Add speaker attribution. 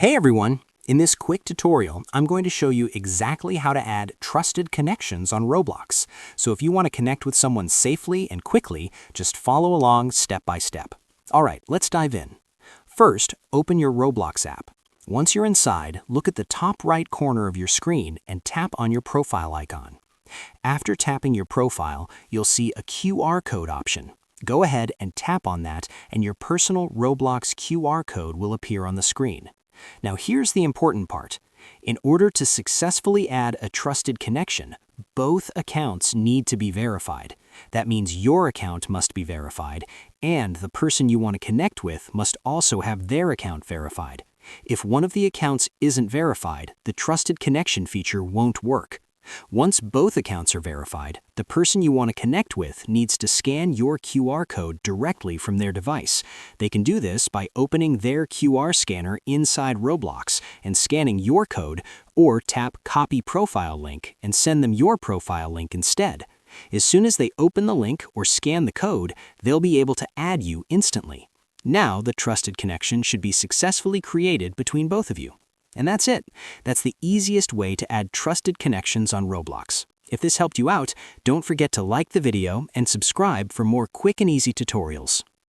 Speaker 1: Hey everyone! In this quick tutorial, I'm going to show you exactly how to add trusted connections on Roblox. So if you want to connect with someone safely and quickly, just follow along step by step. Alright, let's dive in. First, open your Roblox app. Once you're inside, look at the top right corner of your screen and tap on your profile icon. After tapping your profile, you'll see a QR code option. Go ahead and tap on that and your personal Roblox QR code will appear on the screen. Now here's the important part. In order to successfully add a trusted connection, both accounts need to be verified. That means your account must be verified, and the person you want to connect with must also have their account verified. If one of the accounts isn't verified, the trusted connection feature won't work. Once both accounts are verified, the person you want to connect with needs to scan your QR code directly from their device. They can do this by opening their QR scanner inside Roblox and scanning your code, or tap Copy Profile Link and send them your profile link instead. As soon as they open the link or scan the code, they'll be able to add you instantly. Now the trusted connection should be successfully created between both of you. And that's it. That's the easiest way to add trusted connections on Roblox. If this helped you out, don't forget to like the video and subscribe for more quick and easy tutorials.